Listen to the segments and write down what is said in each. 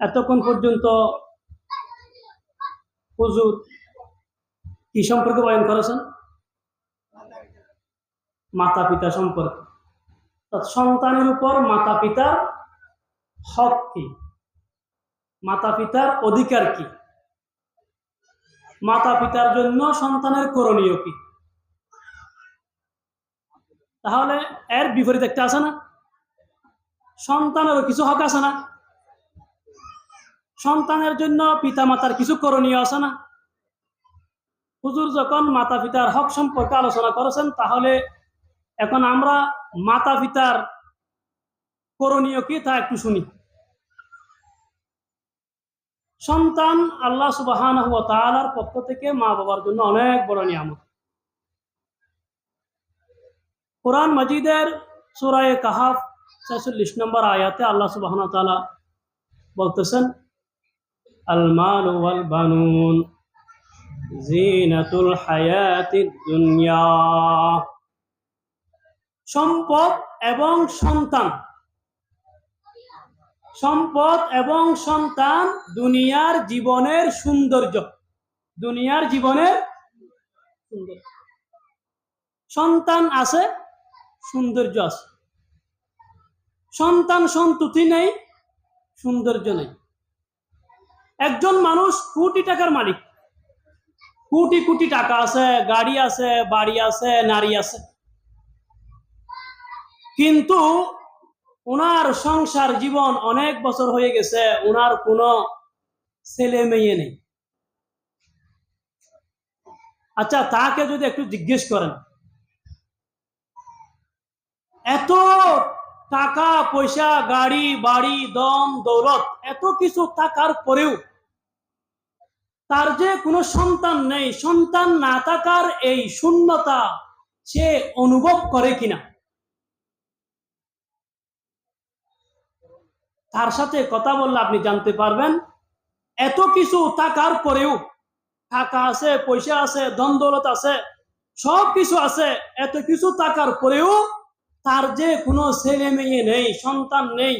এতক্ষণ পর্যন্ত হুজুর কি সম্পর্কে বয়ান করেছেন? মাতা পিতা সম্পর্কে। সন্তানের উপর মাতা পিতার হক কি, মাতা পিতার অধিকার কি, মাতা পিতার জন্য সন্তানের করণীয় কি। তাহলে এর বিপরীত একটা আছে না, সন্তানেরও কিছু হক আছে না, সন্তানের জন্য পিতা মাতার কিছু করণীয় আছে না। হুজুর যখন মাতা পিতার হক সম্পর্কে আলোচনা করেছেন, তাহলে এখন আমরা মাতা পিতার করণীয় কি তা একটু শুনি। সন্তান আল্লাহ সুবহানাহু ওয়া তাআলার পক্ষ থেকে মা বাবার জন্য অনেক বড় নিয়ামত। কুরআন মাজিদের সূরা কাহাফ ৪৬ নম্বর আয়াতে আল্লাহ সুবহানাহু ওয়া তাআলা বলতেছেন, আল মাল ওয়াল বানুন জিনাতুল হায়াতিদ দুনিয়া। সম্পদ এবং সন্তান, সম্পদ এবং সন্তান দুনিয়ার জীবনের সৌন্দর্য, দুনিয়ার জীবনের সৌন্দর্য। সন্তান আছে, সৌন্দর্য আছে। সন্তান সন্ততি নেই, সৌন্দর্য নেই। একজন মানুষ কোটি টাকার মালিক, কোটি কোটি টাকা আছে, গাড়ি আছে, বাড়ি আছে, নারী আছে, কিন্তু ওনার সংসার জীবন অনেক বছর হয়ে গেছে, ওনার কোনো ছেলে মেয়ে নেই। আচ্ছা, তাকে যদি একটু জিজ্ঞেস করেন, এত টাকা পয়সা, গাড়ি বাড়ি, দম দৌলত, এত কিছু থাকার পরেও তার যে কোনো সন্তান নেই, সন্তান না থাকার এই শূন্যতা সে অনুভব করে কিনা? তার সাথে কথা বললে আপনি জানতে পারবেন, এত কিছু থাকার পরেও, টাকা আছে, পয়সা আছে, ধন দৌলত আছে, সব কিছু আছে, এত কিছু থাকার পরেও তার যে কোনো ছেলে মেয়ে নেই, সন্তান নেই।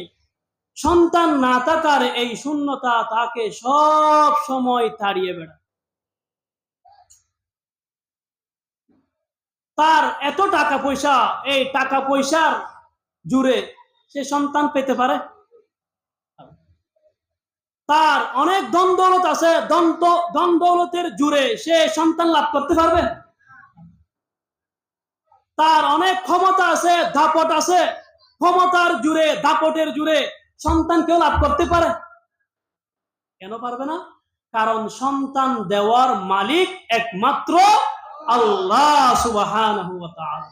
সন্তান না থাকার এই শূন্যতা তাকে সব সময় তাড়িয়ে বেড়ায়। তার এত টাকা পয়সা, এই টাকা পয়সার জুড়ে সে সন্তান পেতে পারে? তার অনেক ধন দৌলত আছে, ধন দৌলতের জুড়ে সে সন্তান লাভ করতে পারবে? তার অনেক ক্ষমতা আছে, দাপট আছে, ক্ষমতার জুড়ে, দাপটের জুড়ে সন্তান কেউ লাভ করতে পারে? কেন পারবে না? কারণ সন্তান দেওয়ার মালিক একমাত্র আল্লাহ সুবহানাহু ওয়া তাআলা।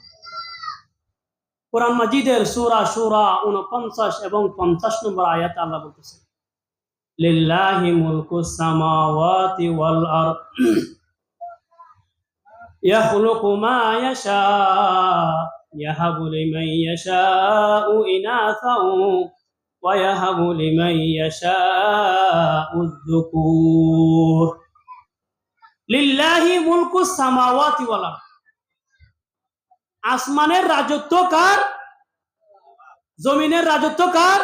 কুরআন মাজিদের সূরা শুরা ৪৯ এবং ৫০ নম্বর আয়াতে আল্লাহ বলতেছেন, লিল্লাহি মুলকুস সামাওয়াতি ওয়াল আরদ ইয়াখলুকু মা ইয়াশা ইয়াহাবু লিমান ইয়াশাউ ইনাসাও ওয়া ইয়াহাবু লিমান ইয়াশাউ যুকুর। লিল্লাহি মুলকুস সামাওয়াতি ওয়াল আরদ। আসমানের রাজত্ব কার? জমিনের রাজত্ব কার?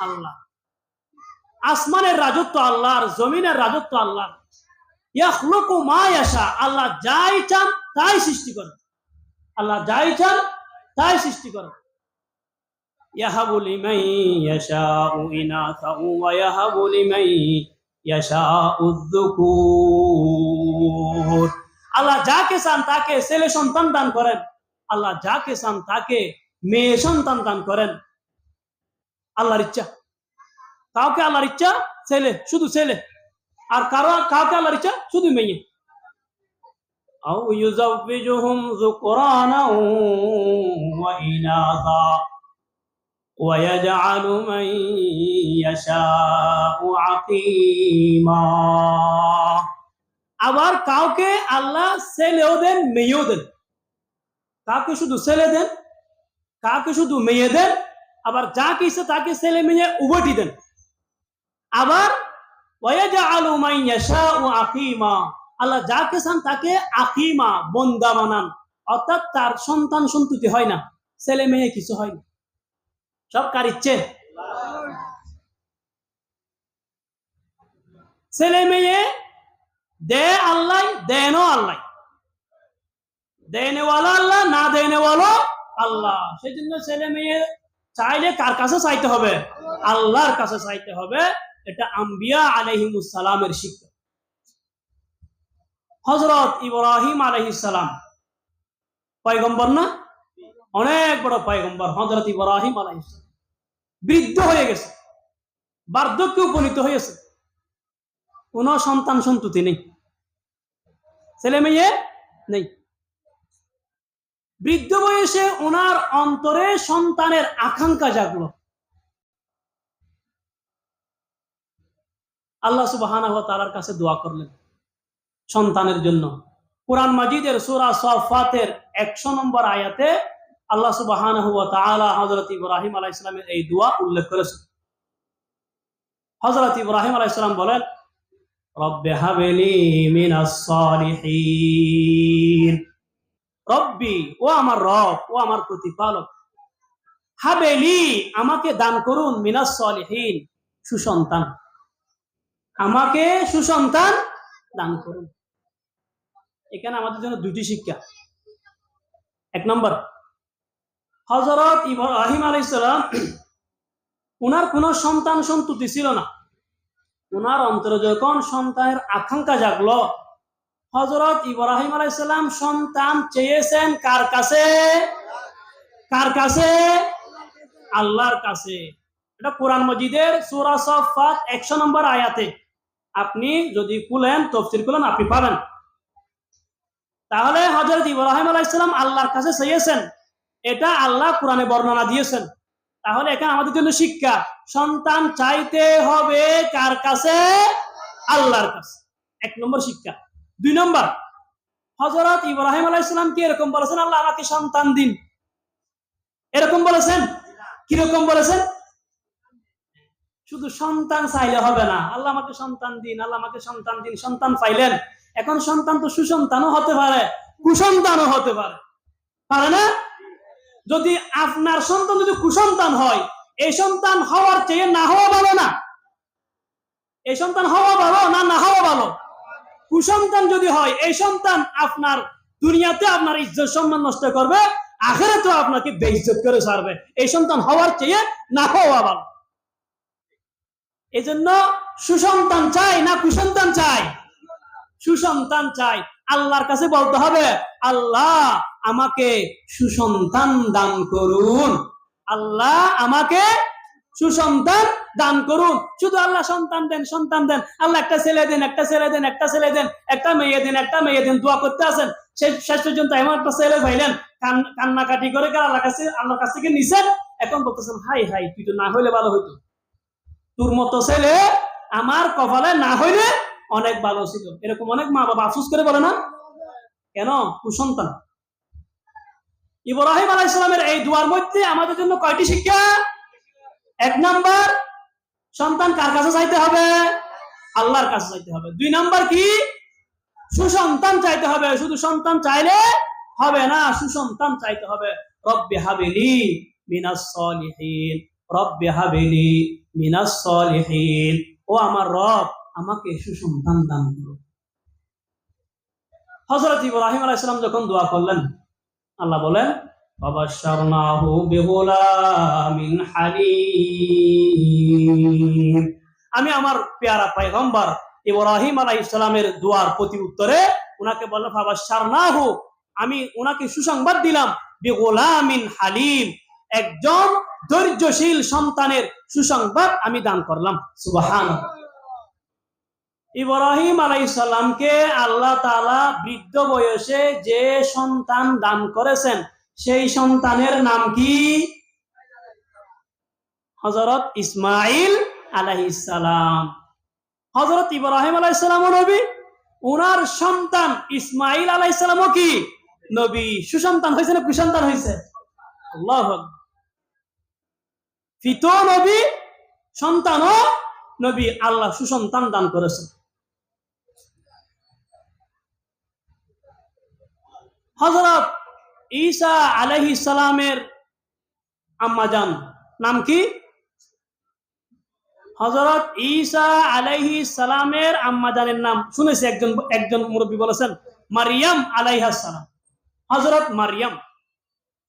আল্লাহ। আসমানের রাজত্ব আল্লাহর, জমিনের রাজত্ব আল্লাহর। ইয়াখলুকু মা ইয়াশা, আল্লাহ যাই চান তাই সৃষ্টি করেন, আল্লাহ যাই চান তাই সৃষ্টি করেন। ইয়াহাবু লিমান ইয়াশাউ ইনাসাও ওয়া ইয়াহাবু লিমান ইয়াশাউ যুকুর। আল্লাহ যাকে চান তাকে ছেলে সন্তান দান করেন, আল্লাহ যাকে চান তাকে মেয়ে সন্তান দান করেন। আল্লাহর ইচ্ছা। কাউকে আল্লাহর ইচ্ছা ছেলে, শুধু ছেলে, আর কাউকে আল্লাহর ইচ্ছা শুধু মেয়ে। আও ইউযাওবিজুহুম যুকরানাও ওয়া ইনাসা ওয়া ইয়াজআলু মান ইয়াশাউ আকীমা। আবার কাউকে আল্লাহ ছেলেও দেন, মেয়েও দেন। কাউকে শুধু ছেলে দেন, কাউকে শুধু মেয়ে দেন, আবার যাকে ইচ্ছা তাকে ছেলে মেয়ে উভয়টি দেন। আবার ওয়ায়াজআলু মান ইয়াশাউ আকীমা, আল্লাহ যাকে চান তাকে আকীমা, বন্দা বানান, অর্থাৎ তার সন্তান সন্ততি হয় না, ছেলে মেয়ে কিছু হয় না। সব কার ইচ্ছে? ছেলে মেয়ে দে আল্লাহ, দেনও আল্লাহ, দেনেওয়ালা আল্লাহ, না দেনেওয়ালা আল্লাহ। সেই জন্য ছেলে মেয়ে চাইলে কার কাছে চাইতে হবে? আল্লাহর কাছে চাইতে হবে। এটা আম্বিয়া আলাইহিমুস সালামের শিক্ষা। হযরত ইব্রাহিম আলাইহিস সালাম পয়গম্বর না? অনেক বড় পয়গম্বর হযরত ইব্রাহিম আলাইহিস সালাম। বৃদ্ধ হয়ে গেছে, বার্ধক্যে উপনীত হয়েছে, কোন সন্তান সন্ততি নেই, ছেলে মেয়ে নেই। বৃদ্ধ বয়সে ওনার অন্তরে সন্তানের আকাঙ্ক্ষা জাগলো। আল্লাহ সুবহানাহু ওয়া তাআলার কাছে দোয়া করলেন সন্তানের জন্য। কুরআন মাজিদের সূরা সাফফাতের 100 নম্বর আয়াতে আল্লাহ সুবহানাহু ওয়া তাআলা হযরত ইব্রাহিম আলাইহিস সালামের এই দোয়া উল্লেখ করেছেন। হযরত ইব্রাহিম আলাইহিস সালাম বলেন, রব্বি হাবলি মিনাস সালিহিন। রব্বি, ও আমার রব, ও আমার প্রতিপালক, হাবেলি, আমাকে দান করুন, মিনাস সালিহিন, সুসন্তান, আমাকে সুসন্তান দান করুন। এখানে আমাদের জন্য দুটি শিক্ষা। এক নম্বর, হযরত ইব্রাহিম আলাইহিস সালাম উনার কোন সন্তান সন্ততি ছিল না। উনার অন্তরে যখন সন্তানের আকাঙ্ক্ষা জাগলো, হযরত ইব্রাহিম আলাইহিস সালাম সন্তান চেয়েছেন কার কাছে? কার কাছে? আল্লাহর কাছে। এটা কোরআন মাজিদের সূরা সাফফাত 100 নম্বর আয়াতে, আপনি যদি খুলেন, তাফসীর খুলেন, আপনি পাবেন। তাহলে হযরত ইব্রাহিম আলাইহিস সালাম আল্লাহর কাছে চেয়েছেন, এটা আল্লাহ কোরআনে বর্ণনা দিয়েছেন। তাহলে এখানে আমাদের জন্য শিক্ষা, সন্তান চাইতে হবে কার কাছে? আল্লাহর কাছে। এক নম্বর শিক্ষা। দুই নম্বর, হযরত ইব্রাহিম আলাইহিস সালাম কি এরকম বলেছেন, আল্লাহ আমাকে সন্তান দিন? এরকম বলেছেন? কিরকম বলেছেন? শুধু সন্তান চাইলে হবে না, আল্লাহ আমাকে সন্তান দিন, আল্লাহ আমাকে সন্তান দিন। সন্তান পাইলেন, এখন সন্তান তো সুসন্তানও হতে পারে, কুসন্তানও হতে পারে, পারে না? যদি আপনার সন্তান যদি কুসন্তান হয়, এই সন্তান হওয়ার চেয়ে না হওয়া ভালো না? এই সন্তান হওয়া ভালো না না হওয়া ভালো? কুসন্তান যদি হয়, এই সন্তান আপনার দুনিয়াতে আপনার ইজ্জত সম্মান নষ্ট করবে, আখিরাতেও আপনাকে বেইজ্জত করে ছাড়বে। এই সন্তান হওয়ার চেয়ে না হওয়া ভালো। এজন্য সুসন্তান চাই না কুসন্তান চাই? সুসন্তান চাই। আল্লাহর কাছে বলতে হবে, আল্লাহ আমাকে সুসন্তান দান করুন, আল্লাহ আমাকে সুসন্তান দান করুন। শুধু আল্লাহ সন্তান দেন, সন্তান দেন, আল্লাহ একটা ছেলে দেন, একটা ছেলে দেন, একটা ছেলে দেন, একটা মেয়ে দেন, একটা মেয়ে দেন, দোয়া করতে আছেন। শেষ পর্যন্ত এমন একটা ছেলে পাইলেন, কান্নাকাটি করে আল্লাহর কাছ থেকে নিছেন, এখন বলতেছেন, হাই হাই, তুই তো না হইলে ভালো হইতো, তোর মতো ছেলে আমার কপালে না হইলে অনেক ভালো ছিল। এরকম অনেক মা বাবা আফসোস করে বলে না? কেন? কুসন্তান। ইব্রাহিম আলাইহিস সালামের এই দুয়ার মধ্যে আমাদের জন্য কয়টি শিক্ষা? এক নাম্বার, সন্তান কার কাছে চাইতে হবে? আল্লাহর কাছে চাইতে হবে। দুই নাম্বার কি? সুসন্তান চাইতে হবে। শুধু সন্তান চাইলে হবে না, সুসন্তান চাইতে হবে। রব্বি হাবিলি মিনাস সালিহিন, রব্বি হাবিলি মিনাস সালিহিন, ও আমার রব আমাকে সুসন্তান দান করুন। হযরত ইব্রাহিম আলাইহিস সালাম যখন দোয়া করলেন, আল্লাহ বলেন, ফাবাশশারনাহু বিগুলামিন হালিম। আমি আমার পেয়ারা পয়গম্বর ইব্রাহিম আলাইহিস সালামের দোয়ার প্রতি উত্তরে উনাকে বললাম, ফাবাশশারনাহু, আমি উনাকে সুসংবাদ দিলাম, বিগুলামিন হালিম, একজন ধৈর্যশীল সন্তানের সুসংবাদ আমি দান করলাম। সুবহানাল্লাহ। ইব্রাহিম আলাইহিস সালামকে আল্লাহ তাআলা বৃদ্ধ বয়সে যে সন্তান দান করেছেন, সেই সন্তানের নাম কি? হযরত ইসমাঈল আলাইহিস সালাম। হযরত ইব্রাহিম আলাইহিস সালামও নবী, ওনার সন্তান ইসমাঈল আলাইহিস সালামও কি? নবী। সুসন্তান হয়েছে না কুসন্তান হয়েছে? আল্লাহু আকবার। পিতা নবী, সন্তানও নবী, আল্লাহ সুসন্তান দান করেছেন। হযরত ঈসা আলাইহিস সালামের আম্মাজান নাম কি? হযরত ঈসা আলাইহিস সালামের আম্মাজানের নাম শুনেছি, একজন একজন মুরব্বী বলেছেন মারিয়াম আলাইহাস সালাম। হযরত মারিয়াম,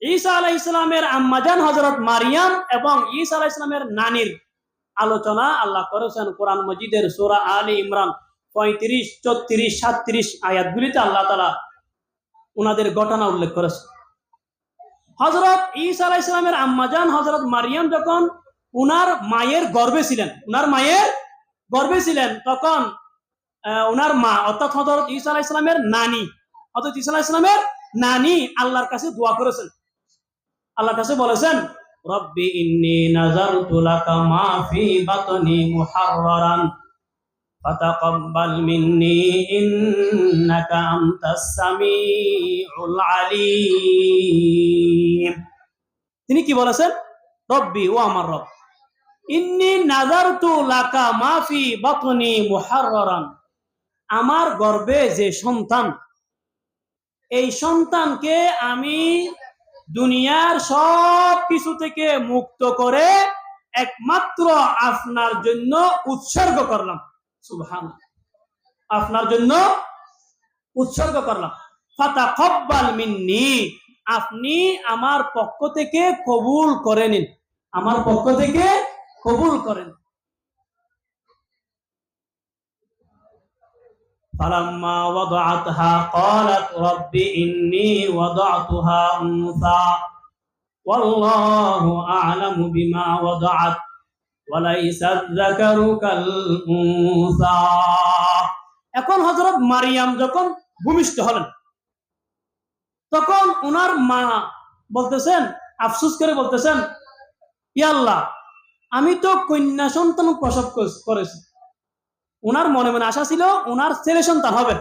ঈসা আলাইহিস সালামের আম্মাজান হযরত মারিয়াম এবং ঈসা আলাইহিস সালামের নানির আলোচনা আল্লাহ করেছেন কোরআন মজিদের সূরা আলে ইমরান 35, 34, 37 আয়াতগুলিতে আল্লাহ তাআলা ওনাদের ঘটনা উল্লেখ করেছেন। হযরত ঈসা আলাইহিস সালামের আম্মাজান হযরত মারিয়াম যখন উনার মায়ের গর্ভে ছিলেন তখন উনার মা অর্থাৎ হযরত ঈসা আলাইহিস সালামের নানি, হযরত ঈসা আলাইহিস সালামের নানি আল্লাহর কাছে দোয়া করেছেন। আল্লাহর কাছে বলেছেন রব্বি ইন্নী নাযারতু লাকা মা ফি বাতনি মুহাররারান ফাতাকাব্বাল মিন্নী ইন্নাকা আনতাস সামিউল আলিম। তিনি কি বলেছেন? রব্বি, ও আমার রব, ইন্নী নাযারতু লাকা মা ফি বাতনি মুহাররারান, আমার গর্ভে যে সন্তান, এই সন্তানকে আমি দুনিয়ার সব কিছু থেকে মুক্ত করে একমাত্র আপনার জন্য উৎসর্গ করলাম। সুবহানাল্লাহ, আপনার জন্য উৎসর্গ করলাম। ফাতাকাব্বাল মিন্নি, আপনি আমার পক্ষ থেকে কবুল করে নিন, আমার পক্ষ থেকে কবুল করেন। ফালাম্মা ওয়াদাআতহা ক্বালাত রব্বি ইন্নী ওয়াদাতুহা উনসা ওয়াল্লাহু আ'লামু বিমা ওয়াদাআত ওয়া লাইসা আয-যাকারু কাল উনসা। এখন হযরত মারিয়াম যখন ভূমিষ্ঠ হলেন তখন ওনার মা বলতেছেন, আফসোস করে বলতেছেন, ইয়া আল্লাহ, আমি তো কন্যা সন্তান প্রসব করেছি। ওনার মনে মনে আশা ছিল ওনার ছেলে সন্তান হবে,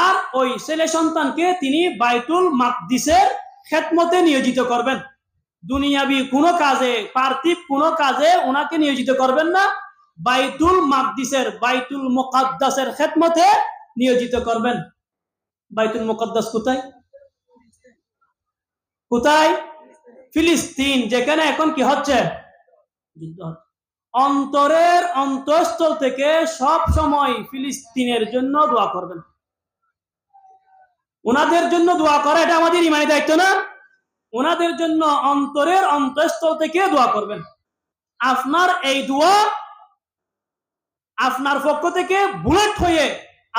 আর ওই ছেলে সন্তানকে তিনি বাইতুল মাকদিসের খেদমতে নিয়োজিত করবেন। দুনিয়াবি কোনো কাজে, পার্থিব কোনো কাজে ওনাকে নিয়োজিত করবেন না, বাইতুল মাকদিসের, বাইতুল মুকাদ্দাসের খেদমতে নিয়োজিত করবেন। বাইতুল মুকাদ্দাস কোথায়? কোথায়? ফিলিস্তিন, যেখানে এখন কি হচ্ছে? যুদ্ধ হচ্ছে। অন্তরের অন্তঃস্থল থেকে সব সময় ফিলিস্তিনের জন্য দোয়া করবেন। ওনাদের জন্য দোয়া করা এটা আমাদের ইমানি দায়িত্ব না? ওনাদের জন্য অন্তরের অন্তঃস্থল থেকে দোয়া করবেন। আপনার এই দোয়া আপনার পক্ষ থেকে বুলেট হয়ে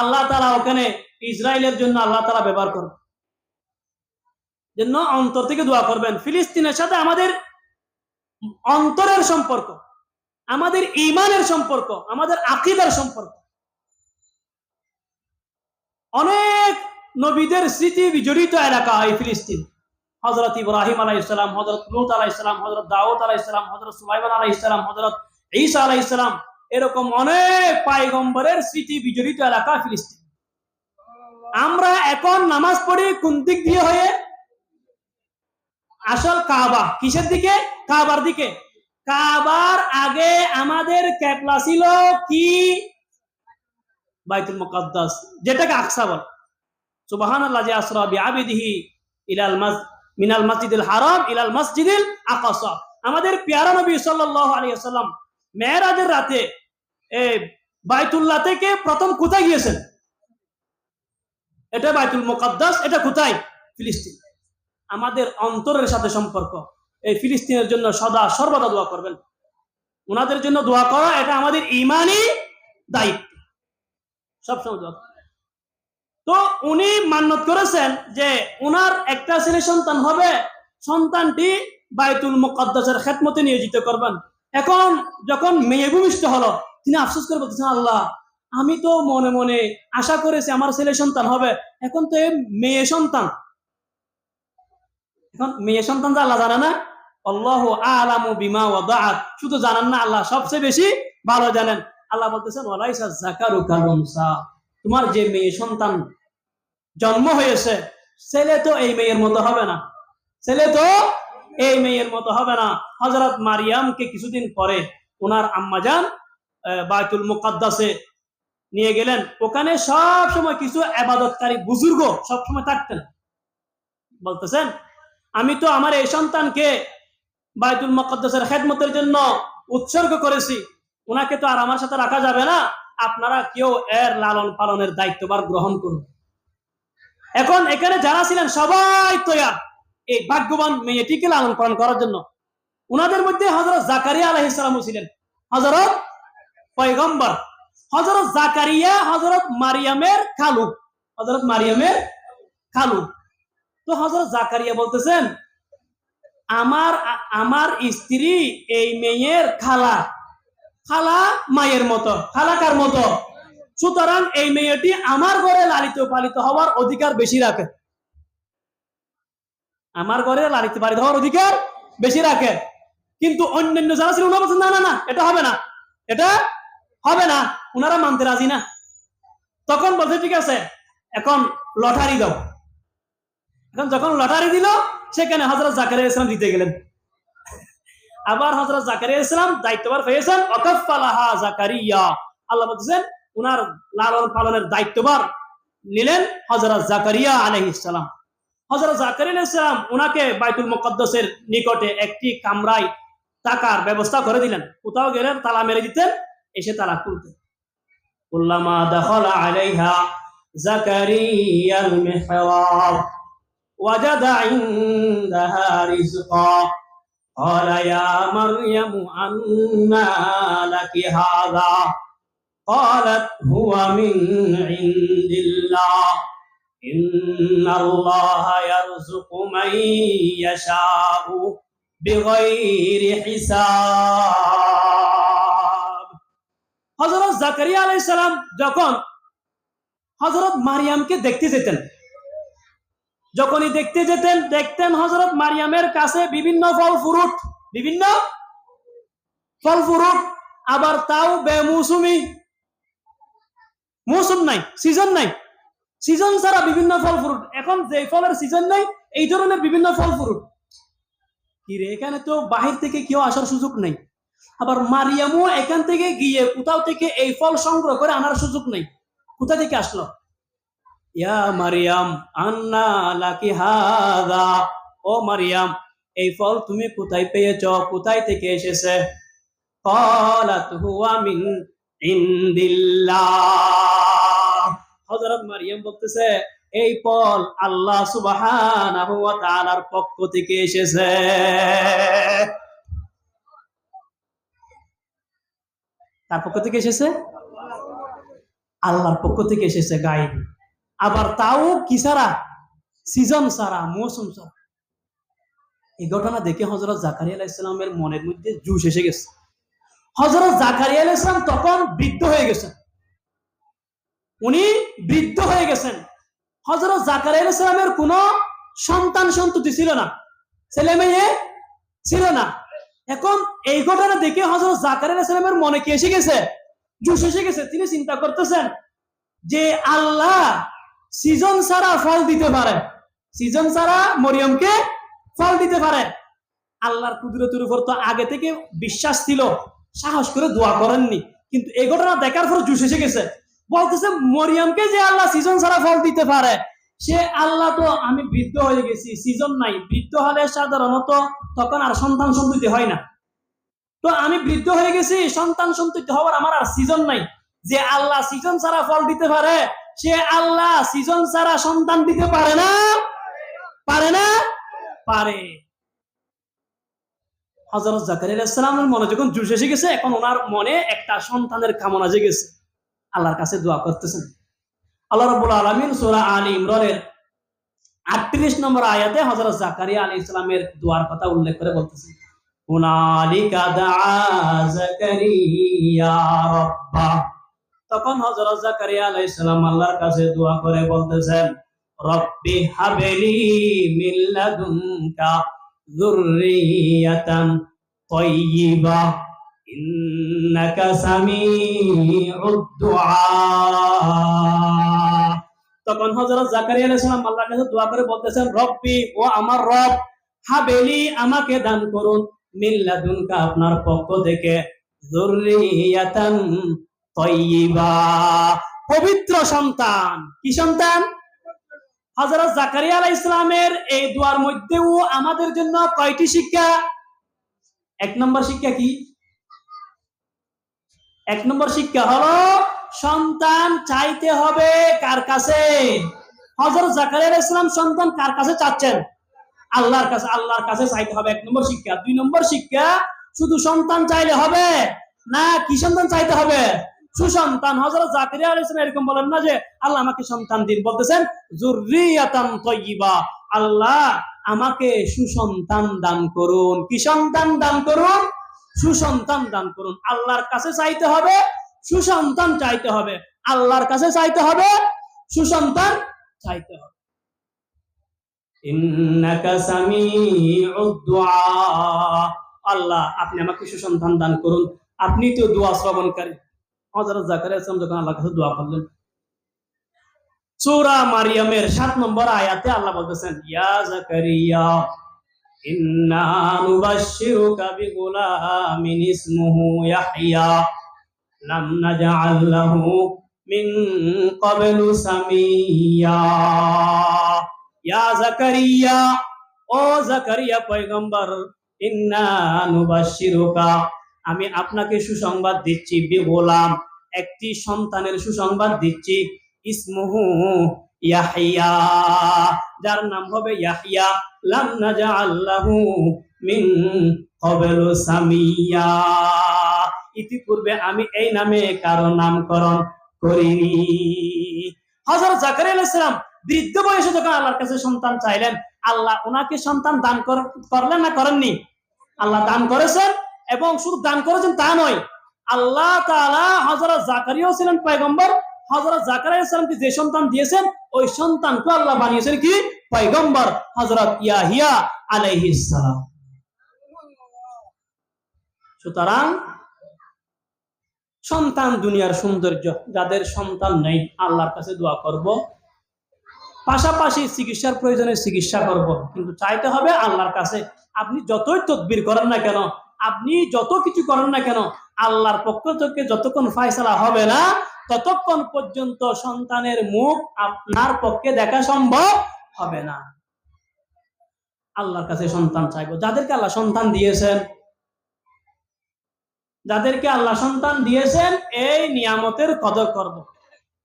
আল্লাহ তাআলা ওখানে ইসরায়েলের জন্য আল্লাহ তাআলা ব্যবহার করবেন। জন্য অন্তর থেকে দোয়া করবেন। ফিলিস্তিনের সাথে আমাদের অন্তরের সম্পর্ক, আমাদের ঈমানের সম্পর্ক, আমাদের আকীদার সম্পর্ক। অনেক নবীদের স্মৃতি বিজড়িত এলাকা এই ফিলিস্তিন। হযরত ইব্রাহিম আলাইহিস সালাম, হযরত লূত আলাইহিস সালাম, হযরত দাউদ আলাইহিস সালাম, হযরত সুলাইমান আলাইহিস সালাম, হযরত ঈসা আলাইহিস সালাম, এরকম অনেক পয়গম্বরের স্মৃতি বিজড়িত এলাকা ফিলিস্তিন। আমরা এখন নামাজ পড়ি কোন দিক দিয়ে হয়ে? আসল কাবা কিসের দিকে? কাবার দিকে। কাবার আগে আমাদের কিবলা ছিল কি? বাইতুল মুকাদ্দাস, যেটাকে আকসা বলে। সুবহানাল্লাযী আসরা বিআবদিহি ইলাল মিনাল মাসজিদিল হারাম ইলাল মাসজিদিল আকসা। আমাদের প্যারা নবী সাল্লাল্লাহু আলাইহি ওয়াসাল্লাম মেরাজের রাতে বাইতুল্লাহ থেকে প্রথম কোথায় গিয়েছেন? এটা বাইতুল মুকাদ্দাস। এটা কোথায়? ফিলিস্তিন। আমাদের অন্তরের সাথে সম্পর্ক। এই ফিলিস্তিনের জন্য সদা সর্বদা দোয়া করবেন। ওনাদের জন্য দোয়া করা এটা আমাদের ঈমানি দায়িত্ব, সবসময় দোয়া। তো উনি মান্যত করেছেন যে ওনার একটা ছেলে সন্তান হবে, সন্তানটি বাইতুল মুকাদ্দাসের খেদমতে নিয়োজিত করবেন। এখন যখন মেয়ে ভূমিষ্ঠ হলো, তিনি আফসোস করে বলতেছেন, আল্লাহ, আমি তো মনে মনে আশা করেছি আমার ছেলে সন্তান হবে, এখন তো মেয়ে সন্তান। এখন মেয়ে সন্তান আল্লাহ জানে না? আল্লাহু আ'লামু বিমা ওয়াদাআত, শুধু জানেন না, আল্লাহ সবচেয়ে বেশি ভালো জানেন। আল্লাহ বলতেছেন ওয়ালাইসা যাকারু কাল উনসা, তোমার যে মেয়ে সন্তান জন্ম হয়েছে, ছেলে তো এই মেয়ের মতো হবে না, ছেলে তো এই মেয়ের মতো হবে না। হযরত মারিয়ামকে কিছুদিন পরে ওনার আম্মাজান বাইতুল মুকাদ্দাসে নিয়ে গেলেন। ওখানে সব সময় কিছু ইবাদতকারী বুজুর্গ সব সময় থাকতেন। বলতেছেন, আমি তো আমার এই সন্তানকে বাইতুল মুকাদ্দাসের খেদমতের জন্য উৎসর্গ করেছি, উনাকে তো আর আমার সাথে রাখা যাবে না, আপনারা কেউ এর লালন পালনের দায়িত্বভার গ্রহণ করুন। এখন এখানে যারা ছিলেন সবাই তৈয়ার এই ভাগ্যবান মেয়েটিকে লালন পালন করার জন্য। উনাদের মধ্যে হযরত জাকারিয়া আলাইহিস সালামও ছিলেন, হযরত পয়গম্বর। হযরত জাকারিয়া হযরত মারিয়ামের খালু, হযরত মারিয়ামের খালু। তো হযরত জাকারিয়া বলতেছেন, আমার আমার স্ত্রী এই মেয়ের খালা, খালা মায়ের মতো, খালা কার মতো? সুতরাং এই মেয়েটি আমার ঘরে লালিত পালিত হওয়ার অধিকার বেশি রাখে, আমার ঘরে লালিত পালিত হওয়ার অধিকার বেশি রাখে। কিন্তু অন্যান্য যারা ছিল ওনারা বলছেন, না না না, এটা হবে না, এটা হবে না, ওনারা মানতে রাজি না। তখন বলছে ঠিক আছে, এখন লটারি দাও। এখন যখন লটারি দিল, সেখানে হযরত জাকারিয়া আলাইহিস সালাম দিতে গেলেন। আবার হযরত জাকারিয়া আলাইহিস সালাম দায়িত্বভার পেয়েছেন, ওয়াকাফালাহা জাকারিয়া। আল্লাহ বলছেন উনার লালন পালনের দায়িত্বভার নিলেন হযরত জাকারিয়া আলাইহিস সালাম। হযরত জাকারিয়া আলাইহিস সালাম উনাকে বাইতুল মুকদ্দাসের নিকটে একটি কামরায় থাকার ব্যবস্থা করে দিলেন। কোথাও গেলেন তালা মেরে দিতেন, এসে তালা খুলতেন। কুল্লামা দাখালা আলাইহা জাকারিয়াল মিহরাব ওয়াজাদা ইনদাহা রিজকা ক্বালা ইয়া মারইয়ামু আন্না লাকি হাযা ক্বালাত হুয়া মিন ইনদিল্লাহ ইন্নাল্লাহা ইয়ারযুকু মান ইয়াশাউ বিগাইরি হিসাব। হযরত জাকারিয়া আলাইহিস সালাম যখন হযরত মারিয়ামকে দেখতে যেতেন, যখনই দেখতে যেতেন দেখতেন হযরত মারিয়ামের কাছে বিভিন্ন ফল ফ্রুট, বিভিন্ন ফল ফ্রুট, আবার তাও বেমৌসুমি, মৌসুম নাই, সিজন নাই, সিজন ছাড়া বিভিন্ন ফল ফ্রুট। এখন যে ফলের সিজন নাই এই ধরনের বিভিন্ন ফল ফ্রুট। কি রে, এখানে তো বাহির থেকে কেউ আসার সুযোগ নাই, আবার মারিয়ামও এখান থেকে গিয়ে কোথাও থেকে এই ফল সংগ্রহ করে আনার সুযোগ নেই। কোথা থেকে আসলো? ইয়া মারিয়াম আন্না লাকি হাযা, ও মারিয়াম এই ফল তুমি কোথায় পেয়েছো, কোথায় থেকে এসেছে? ক্বালাত হুয়া মিন ইনদিল্লাহ। হযরত মারিয়াম বলতেছে এই ফল আল্লাহ সুবহানাহু ওয়া তাআলার পক্ষ থেকে এসেছে। তার পক্ষ থেকে এসেছে, আল্লাহর পক্ষ থেকে এসেছে, গায়েব। আবার তাও কি ছাড়া? সিজন ছাড়া, মৌসুম ছাড়া। এই ঘটনা দেখে হযরত জাকারিয়া আলাইহিস সালামের মনের মধ্যে জোশ এসে গেছে। হযরত জাকারিয়া আলাইহিস সালাম তখন বৃদ্ধ হয়ে গেছেন, উনি বৃদ্ধ হয়ে গেছেন। হযরত জাকারিয়া আলাইহিস সালামের কোনো সন্তান সন্ততি ছিল না, ছেলে মেয়ে ছিল না। এখন এই ঘটনা দেখে হযরত জাকারিয়া আলাইহিস সালামের মনে কি এসে গেছে? জোশ এসে গেছে। তিনি চিন্তা করতেছেন যে আল্লাহ সিজন ছাড়া ফল দিতে পারে, সিজন ছাড়া মরিয়মকে ফল দিতে পারে। আল্লাহর কুদরতের উপর তো আগে থেকে বিশ্বাস ছিল, সাহস করে দোয়া করেননি, কিন্তু এই ঘটনা দেখার পর জোশ এসে গেছে। বলতেছে মরিয়মকে যে আল্লাহ সিজন ছাড়া ফল দিতে পারে, সে আল্লাহ তো, আমি বৃদ্ধ হয়ে গেছি, সিজন নাই, বৃদ্ধ হলে সাধারণত তখন আর সন্তান সন্ততি হয় না, তো আমি বৃদ্ধ হয়ে গেছি, সন্তান সন্ততি হওয়ার আমার আর সিজন নাই। যে আল্লাহ সিজন ছাড়া ফল দিতে পারে, সে আল্লাহ সিজন ছাড়া সন্তান দিতে পারে না? পারে না? পারে। হযরত জাকারিয়া আলাইহিস সালামের মনে যখন জোশ এসে গেছে, এখন ওনার মনে একটা সন্তানের কামনা জেগেছে, আল্লাহর কাছে দোয়া করতেছেন। আল্লাহ রাব্বুল আলামিন সূরা আলী ইমরানের 38 নম্বর আয়াতে হযরত জাকারিয়া আলাইহিস সালামের দোয়ার কথা উল্লেখ করে বলতেছেন, হুনালিকা দাআ জাকারিয়া রাব্বা। তখন হযরত জাকারিয়া আলাইহিস সালাম আল্লাহর কাছে দোয়া করে বলতেছেন, রব্বি হাবলি মিন লাদুনকা যুররিয়াতান তাইয়্যিবা ইন্নাকা সামিউদ দুআ। তখন হযরত জাকারিয়া আলাইহিস সালাম আল্লাহর কাছে দোয়া করে বলতেছেন, রব্বি, ও আমার রব, হাবেলি, আমাকে দান করুন, মিন লাদুনকা, আপনার পক্ষ থেকে, যুররিয়াতান তাইয়্যিবা, পবিত্র সন্তান। কি সন্তান? হযরত জাকারিয়া আলাইহিস সালামের এই দোয়ার মধ্যেও আমাদের জন্য কয়টি শিক্ষা? এক নম্বর শিক্ষা কি? এক নম্বর শিক্ষা হলো সন্তান চাইতে হবে কার কাছে? হযরত জাকারিয়া আলাইহিস সালাম সন্তান কার কাছে চাচ্ছেন? আল্লাহর কাছে। আল্লাহর কাছে চাইতে হবে, এক নম্বর শিক্ষা। দুই নম্বর শিক্ষা, শুধু সন্তান চাইলে হবে না, কি সন্তান চাইতে হবে? সুসন্তান। হযরত জাকারিয়া আলাইহিস সালাম এরকম বলেন না যে আল্লাহ আমাকে সন্তান দিন, বলতেছেন যুররিয়াতান তাইয়্যিবা, আল্লাহ আমাকে সুসন্তান দান করুন। কি সন্তান দান করুন? সুসন্তান দান করুন। আল্লাহর কাছে চাইতে হবে, সুসন্তান চাইতে হবে। আল্লাহর কাছে চাইতে হবে, সুসন্তান চাইতে হবে। ইন্নাকা সামিউদ দুআ, আল্লাহ আপনি আমাকে সুসন্তান দান করুন, আপনি তো দোয়া শ্রবণকারী। হযরত জাকারিয়া আলাইহিস সালাম যখন আল্লাহর কাছে দোয়া করলেন, সূরা মারিয়ামের 7 নম্বর আয়াতে আল্লাহ বলতেছেন, ইয়া জাকারিয়া ইন্না নুবাশশিরুকা বিগুলামিন ইসমুহু ইয়াহইয়া লাম নাজআল লাহু মিন ক্বাবলু সামিয়্যা। ইয়া জাকারিয়া, ও জাকারিয়া পয়গম্বর, ইন্না নুবাশশিরুকা, আমি আপনাকে সুসংবাদ দিচ্ছি, বিগুলাম, একটি সন্তানের সুসংবাদ দিচ্ছি, ইসমুহু ইয়াহইয়া, যার নাম হবে ইয়াহইয়া, লাম নাজআল লাহু মিন ক্বাবলু সামিয়্যা, ইতিপূর্বে আমি এই নামে কারো নামকরণ করিনি। হযরত জাকারিয়া আলাইহিস সালাম বৃদ্ধ বয়সে যখন আল্লাহর কাছে সন্তান চাইলেন, আল্লাহ ওনাকে সন্তান দান করলেন না করেননি? আল্লাহ দান করেছেন, এবং শুধু দান করেছেন তা নয়, আল্লাহ তাআলা হযরত জাকারিয়াও ছিলেন পয়গম্বর, হযরত জাকারিয়া আলাইহিস সালামকে যে সন্তান দিয়েছেন ওই সন্তানকে আল্লাহ বানিয়েছেন কি? পয়গম্বর, হযরত ইয়াহিয়া আলাইহিস সালাম। সুতরাং সন্তান দুনিয়ার সৌন্দর্য। যাদের সন্তান নেই আল্লাহর কাছে দোয়া করব, পাশাপাশি চিকিৎসার প্রয়োজনে চিকিৎসা করব, কিন্তু চাইতে হবে আল্লাহর কাছে। আপনি যতই তদবির করেন না কেন, আপনি যত কিছু করেন না কেন, আল্লাহর পক্ষ থেকে যতক্ষণ ফায়সালা হবে না ততক্ষণ পর্যন্ত সন্তানের মুখ আপনার পক্ষে দেখা সম্ভব হবে না। আল্লাহর কাছে সন্তান চাইবো। যাদেরকে আল্লাহ সন্তান দিয়েছেন, যাদেরকে আল্লাহ সন্তান দিয়েছেন, এই নিয়ামতের কদর করব।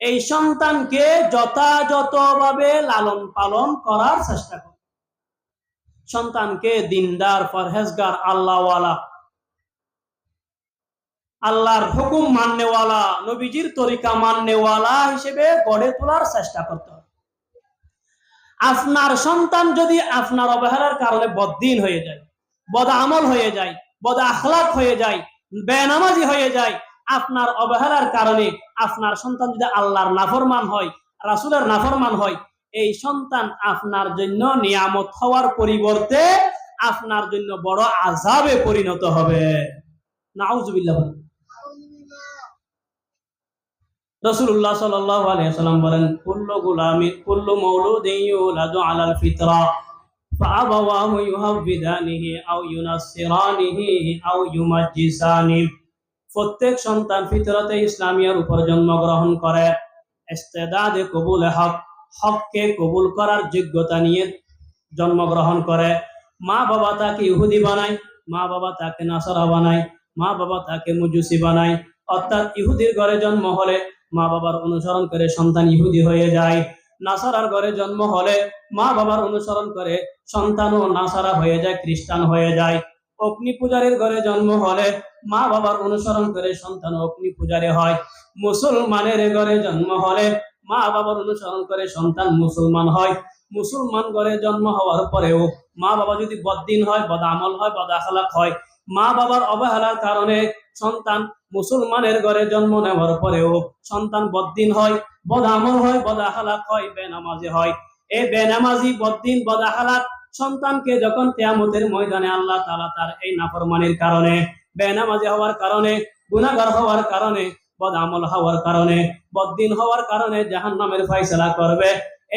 এই সন্তানকে যথাযথভাবে লালন পালন করার চেষ্টা করব। সন্তানকে দিনদার, পরহেজগার, আল্লাহওয়ালা, আল্লাহর হুকুম মাননেওয়ালা, নবীজির তরিকা মাননেওয়ালা হিসেবে গড়ে তোলার চেষ্টা করতে হবে। আপনার সন্তান যদি আপনার অবহেলার কারণে বদ্দিন হয়ে যায়, বদ আমল হয়ে যায়, বদ আখলাক হয়ে যায়, বেনামাজি হয়ে যায়, আপনার অবহেলার কারণে আপনার সন্তান যদি আল্লাহর নাফরমান হয়, রাসূলের নাফরমান হয়, এই সন্তান আপনার জন্য নিয়ামত হওয়ার পরিবর্তে আপনার জন্য বড় আযাবে পরিণত হবে। নাউযুবিল্লাহ। রাসূলুল্লাহ সাল্লাল্লাহু আলাইহি ওয়াসাল্লাম বলেন, কুল্লু মাউলুদিন ইউলাদু আলাল ফিতরা ফাআবাওয়াহু ইউহাব্বিদানিহি আও ইউনাসসিরানিহি আও ইউমাজ্জিসানিহি, প্রত্যেক সন্তান ফিতরতে ইসলামিয়ার উপর জন্মগ্রহণ করে, ইস্তেদাদে কবুলে হক, হককে কবুল করার যোগ্যতা নিয়ে জন্মগ্রহণ করে। মা বাবা তাকে ইহুদি বানায়, মা বাবা তাকে নাসারা বানায়, মা বাবা তাকে মজুসি বানায়। অর্থাৎ ইহুদির ঘরে জন্ম হলে মা বাবার অনুসরণ করে সন্তান ইহুদি হয়ে যায়, নাসারার ঘরে জন্ম হলে মা বাবার অনুসরণ করে সন্তানও নাসারা হয়ে যায়, খ্রিস্টান হয়ে যায়। অগ্নি পূজারীর ঘরে জন্ম হলে মা বাবার অনুসরণ করে সন্তান অগ্নি পূজারী হয়। মুসলমানের ঘরে জন্ম হলে মা বাবার অনুসরণ করে সন্তান মুসলমান হয়। মুসলমান ঘরে জন্ম হওয়ার পরেও মা বাবা যদি বদ্দিন হয়, বদ আমল হয়, বদ আখলাক হয়, মা বাবার অবহেলার কারণে সন্তান মুসলমানের ঘরে জন্ম নেওয়ার পরেও সন্তান বদ্দিন হয়, বদ আমল হয়, বদ আখলাক হয়, বেনামাজি হয়। এই বেনামাজি, বদ্দিন, বদ আখলাক সন্তানকে যখন কিয়ামতের ময়দানে আল্লাহ তাআলা তার এই নাফরমানির কারণে, বেনামাজি হওয়ার কারণে, গুনাহগার হওয়ার কারণে, বদ আমল হওয়ার কারণে, বদ্দিন হওয়ার কারণে জাহান্নামের ফয়সালা করবে,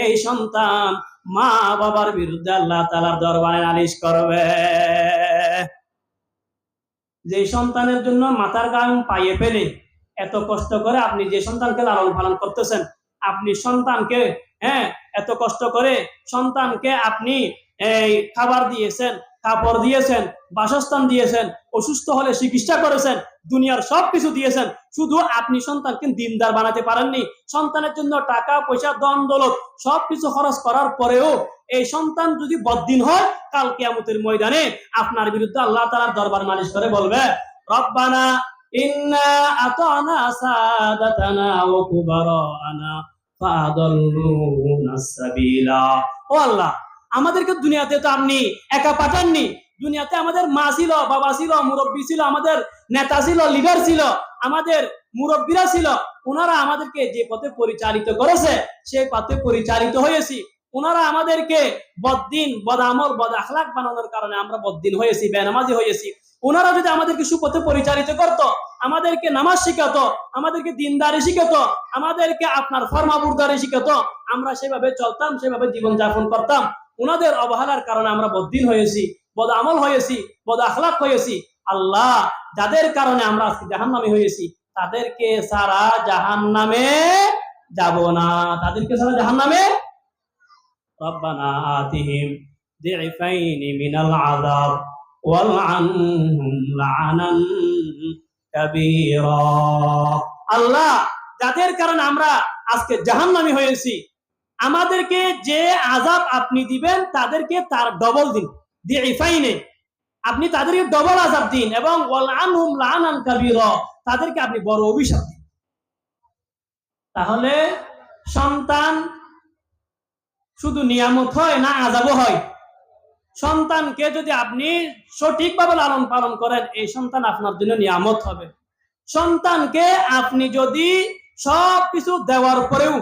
এই সন্তান মা বাবার বিরুদ্ধে আল্লাহ তাআলার দরবারে নালিশ করবে। যে সন্তানের জন্য মাথার ঘাম পায়ে ফেলে এত কষ্ট করে আপনি যে সন্তানকে লালন পালন করতেছেন, আপনি সন্তানকে এত কষ্ট করে সন্তানকে আপনি এই খাবার দিয়েছেন, কাপড় দিয়েছেন, বাসস্থান দিয়েছেন, অসুস্থ হলে চিকিৎসা করেছেন, দুনিয়ার সবকিছু দিয়েছেন, শুধু আপনি সন্তানকে দিনদার বানাতে পারেননি। সন্তানের জন্য টাকা পয়সা ধন দৌলত সবকিছু খরচ করার পরেও এই সন্তান যদি বদ্দিন হয়, কাল কিয়ামতের ময়দানে আপনার বিরুদ্ধে আল্লাহ তাআলার দরবার নালিশ করে বলবে, রব্বানা ইন্না আতানা সাদাতানা ওয়া কুবারানা ফাআদাল্লুনাস সাবিলা। ও আল্লাহ, আমাদেরকে দুনিয়াতে তো আপনি একা পাঠাননি। দুনিয়াতে আমাদের মা ছিল, বাবা ছিল, মুরব্বী ছিল, আমাদের নেতা ছিল, লিডার ছিল, আমাদের মুরব্বীরা ছিল। ওনারা আমাদেরকে যে পথে পরিচালিত করেছে সেই পথে পরিচালিত হয়েছি। ওনারা আমাদেরকে বদ্দিন, বদামল, বদ আখলাক বানানোর কারণে আমরা বদ্দিন হয়েছি, বেনামাজি হয়েছি। ওনারা যদি আমাদেরকে সুপথে পরিচালিত করত, আমাদেরকে নামাজ শিখাতো, আমাদেরকে দিনদারি শিখাতো, আমাদেরকে আপনার ফরমাবরদারি শিখাতো, আমরা সেভাবে চলতাম, সেভাবে জীবনযাপন করতাম। ওনাদের অবহেলার কারণে আমরা বদ্দিন হয়েছি, বদ আমল হয়েছি, বদ আখলাক হয়েছি। আল্লাহ, যাদের কারণে আমরা আজকে জাহান্নামী হয়েছি, তাদেরকে সারা জাহান্নামে যাব না, তাদেরকে সারা জাহান্নামে। রব্বানা আতিহিম দি'ফাইনি মিনাল আযাব ওয়ালআনহুম লা'নান কাবীরা। আল্লাহ, যাদের কারণে আমরা আজকে জাহান্নামী হয়েছি, আমাদেরকে যে আযাব আপনি দিবেন তাদেরকে তার ডবল দিন, দি'ফাইনি, আপনি তাদেরকে ডবল আযাব দিন, এবং ওয়ালআনহুম লা'নান কাবীরা, তাদেরকে আপনি বড় অভিশাপ দিন। তাহলে সন্তান শুধু নিয়ামত হয় না আযাবও হয়? সন্তানকে যদি আপনি সঠিকভাবে লালন পালন করেন, এই সন্তান আপনার জন্য নিয়ামত হবে। সন্তানকে আপনি যদি সবকিছু দেওয়ার পরেও,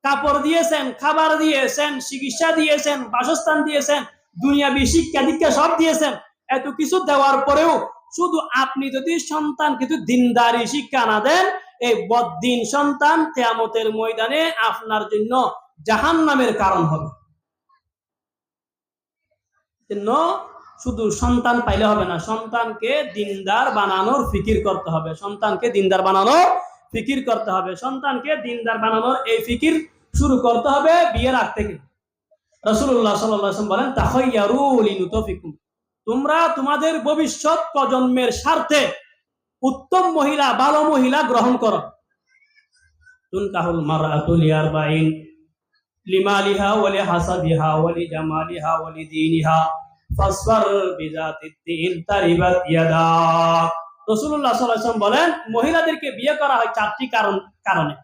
কাপড় দিয়েছেন, খাবার দিয়েছেন, চিকিৎসা দিয়েছেন, বাসস্থান দিয়েছেন, দুনিয়াবি শিক্ষা দীক্ষা সব দিয়েছেন, এত কিছু দেওয়ার পরেও শুধু আপনি যদি সন্তানকে দিনদারি শিক্ষা না দেন, এই বদ্দিন সন্তান কিয়ামতের ময়দানে আপনার জন্য জাহান্নামের কারণ হবে। শুধু সন্তান পাইলে হবে না, সন্তানকে দিনদার বানানোর ফিকির করতে হবে, সন্তানকে দিনদার বানানোর ফিকির করতে হবে। সন্তানকে দিনদার বানানোর এই ফিকির শুরু করতে হবে বিয়ের আগ থেকে। রাসূলুল্লাহ সাল্লাল্লাহু আলাইহি ওয়াসাল্লাম বলেন, তাখায়্যারু লিনুতফিকুম, তোমরা তোমাদের ভবিষ্যৎ প্রজন্মের স্বার্থে উত্তম মহিলা, ভালো মহিলা গ্রহণ করো। তুনকাহুল মারআতু লিআরবাইন, লিমালিহা ওয়া লিহাসাবিহা ওয়া লিজামালিহা ওয়া লিদীনিহা ফাসফার বিযাতিদ্দীন তারিবাত ইয়াদা। রাসূলুল্লাহ সাল্লাল্লাহু আলাইহি ওয়াসাল্লাম বলেন, মহিলাদেরকে বিয়ে করা হয় চারটি কারণে।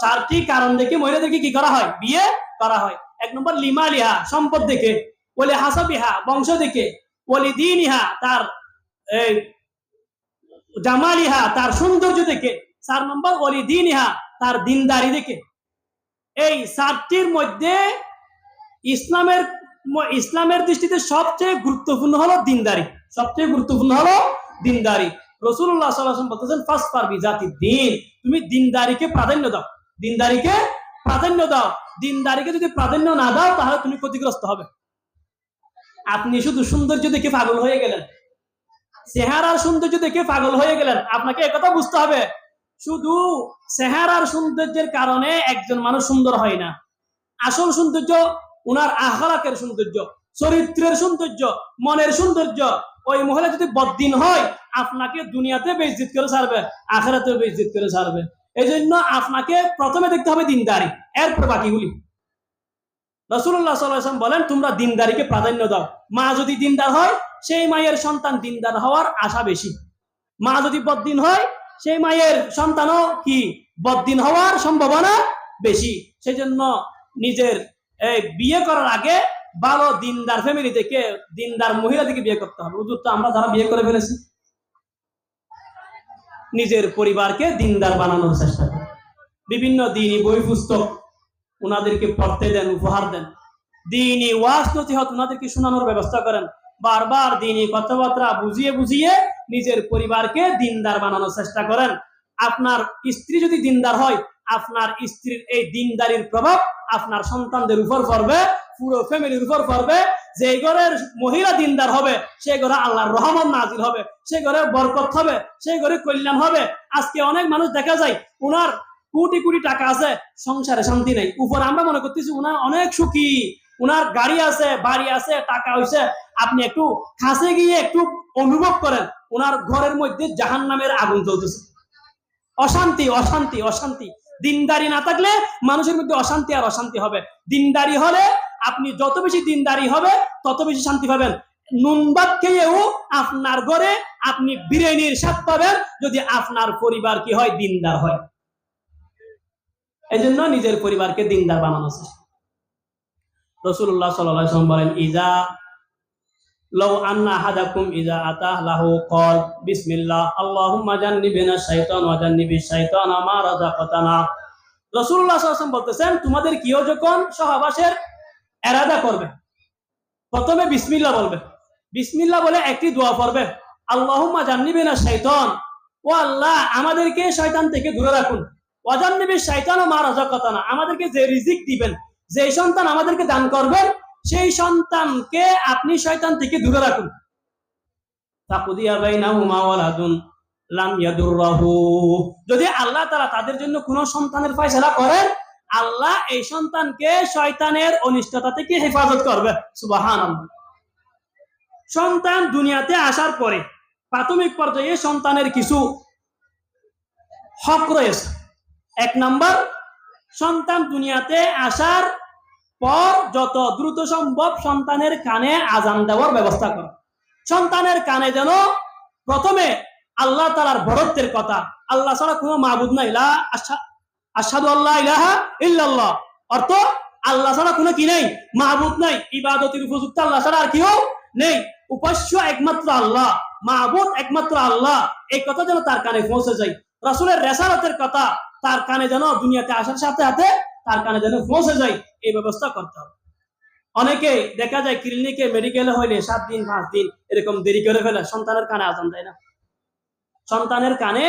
চারটি কারণ দেখে মহিলাদেরকে কি করা হয়? বিয়ে করা হয়। এক নম্বর লিমালিহা, সম্পদ দেখে, ওয়া লিহাসাবিহা, বংশ দেখে, ওয়া লিদীনিহা, তার জামালিহা, তার সৌন্দর্য দেখে, 4 নম্বর ওয়া লিদীনিহা, তার দিনদারি দেখে। এই চারটির মধ্যে ইসলামের দৃষ্টিতে সবচেয়ে গুরুত্বপূর্ণ হলো দিনদারি, সবচেয়ে গুরুত্বপূর্ণ হলো দিনদারি। রাসূলুল্লাহ সাল্লাল্লাহু আলাইহি ওয়াসাল্লাম বলতেছেন, ফাসফার বিযাতিদ্দীন, তুমি দিনদারিকে প্রাধান্য দাও, দিনদারিকে প্রাধান্য দাও। দিনদারিকে যদি প্রাধান্য না দাও, তাহলে তুমি ক্ষতিগ্রস্ত হবে। আপনি শুধু সৌন্দর্য দেখে পাগল হয়ে গেলেন, চেহারার সৌন্দর্য দেখে পাগল হয়ে গেলেন, আপনাকে একথা বুঝতে হবে, শুধু চেহারার সৌন্দর্যের কারণে একজন মানুষ সুন্দর হয় না। আসল সৌন্দর্য উনার আখলাকের সৌন্দর্য, চরিত্রের সৌন্দর্য, মনের সৌন্দর্য। ওই মহিলা যদি বদ্দিন হয়, আপনাকে দুনিয়াতে বেইজ্জত করে ছাড়বে, আখিরাতে বেইজ্জত করে ছাড়বে। এই জন্য আপনাকে প্রথমে দেখতে হবে দিনদারি, এরপর বাকিগুলি। রাসূলুল্লাহ সাল্লাল্লাহু আলাইহি ওয়াসাল্লাম বলেন, তোমরা দিনদারিকে প্রাধান্য দাও। মা যদি দিনদার হয়, সেই মায়ের সন্তান দিনদার হওয়ার আশা বেশি। মা যদি বদ্দিন হয়, সেই মায়ের সন্তানও কি বদ্দিন হওয়ার সম্ভাবনা বেশি। সেজন্য নিজের বিয়ে করার আগে ভালো দিনদার ফ্যামিলি থেকে, দিনদার মহিলা থেকে বিয়ে করতে হবে। হুজুর, তো আমরা যারা বিয়ে করে ফেলেছি, নিজের পরিবারকে দিনদার বানানোর চেষ্টা করেন। বিভিন্ন দিনী বই পুস্তক ওনাদেরকে পড়তে দেন, উপহার দেন। দিনী ওয়াজ নসিহত ওনাদেরকে শোনানোর ব্যবস্থা করেন। বারবার দিনী কথাবার্তা বুঝিয়ে বুঝিয়ে নিজের পরিবারকে দিনদার বানানোর চেষ্টা করেন। আপনার স্ত্রী যদি দিনদার হয়, আপনার স্ত্রীর এই দিনদারির প্রভাব আপনার সন্তানদের উপর পড়বে, পুরো ফ্যামিলির উপর পড়বে। যে ঘরের মহিলা দিনদার হবে, সেই ঘরে আল্লাহর রহমত নাজিল হবে, সেই ঘরে বরকত হবে, সেই ঘরে কল্যাণ হবে। আজকে অনেক মানুষ দেখা যায়, উনার কোটি কোটি টাকা আছে, সংসারে শান্তি নেই। উপরে আমরা মনে করতেছি উনার অনেক সুখী, উনার গাড়ি আছে, বাড়ি আছে, টাকা হইছে, আপনি একটু কাছে গিয়ে একটু অনুভব করেন উনার ঘরের মধ্যে জাহান্নামের আগুন জ্বলতেছে। অশান্তি, অশান্তি, অশান্তি। দিনদারি না থাকলে মানুষের মধ্যে অশান্তি আর অশান্তি হবে। দিনদারি হলে আপনি যত বেশি দিনদারি হবে তত বেশি শান্তি পাবেন। নুন ভাত খেয়েও আপনার ঘরে আপনি বিরিয়ানির স্বাদ পাবেন যদি আপনার পরিবার কি হয়, দিনদার হয়। এই জন্য নিজের পরিবারকে দিনদার বানানো আছে। রাসূলুল্লাহ সাল্লাল্লাহু আলাইহি ওয়াসাল্লাম বলেন, ইজা লাউ আন্না আহাদাকুম ইজা আতাহ লাহু ক্বাল বিসমিল্লাহ আল্লাহুম্মা জান্নিবিনা শাইতান ওয়া জান্নিবিশ শাইতানা মা রাযাকাতানা। রাসূলুল্লাহ সাল্লাল্লাহু আলাইহি ওয়াসাল্লাম বলতেছেন, তোমাদের কেউ যখন সহবাসের ইরাদা করবে প্রথমে বিসমিল্লাহ বলবে। বিসমিল্লাহ বলে একটি দোয়া পড়বে, আল্লাহুম্মা জান্নিবিনা শাইতান, ও আল্লাহ আমাদেরকে শয়তান থেকে দূরে রাখুন, ওয়া জান্নিবিশ শাইতানা মা রাযাকাতানা, আমাদেরকে যে রিজিক দিবেন, যে সন্তান আমাদেরকে দান করবেন, সেই সন্তানকে আপনি শয়তান থেকে দূরে রাখুন। ফাকুদিয়া বাইনাহুমা ওয়ালাদুন লাম ইয়াদুররাহু, যদি আল্লাহ তাআলা তাদের জন্য কোনো সন্তানের ফয়সালা করেন, আল্লাহ এই সন্তানকে শয়তানের অনিষ্টতা থেকে হেফাজত করবে। সুবহানাল্লাহ। সন্তান দুনিয়াতে আসার পরে প্রাথমিক পর্যায়ে সন্তানের কিছু হক রয়েছে। এক নাম্বার, সন্তান দুনিয়াতে আসার পর যত দ্রুত সম্ভব সন্তানের কানে আজান দেওয়ার ব্যবস্থা করা। সন্তানের কানে যেন প্রথমে আল্লাহ তাআলার বড়ত্বের কথা, আল্লাহ ছাড়া কোনো মাবুদ নাই, লা আশহাদু আল্লা ইলাহা ইল্লাল্লাহ, অর্থ আল্লাহ ছাড়া কোনো কি নেই, মাবুদ নাই, ইবাদতের উপযুক্ত আল্লাহ ছাড়া আর কেউ নেই, উপাস্য একমাত্র আল্লাহ, মাবুদ একমাত্র আল্লাহ, এই কথা যেন তার কানে পৌঁছে যায়। রাসূলের রিসালাতের কথা তার কানে যেন দুনিয়াতে আসার সাথে সাথে তার কানে যেন পৌঁছে যায়, এই ব্যবস্থা করতে হবে। অনেকে দেখা যায় ক্লিনিকে মেডিকেলে হইলে 7 দিন 5 দিন এরকম দেরি করে ফেলে, সন্তানের কানে আজান দেয় না। সন্তানের কানে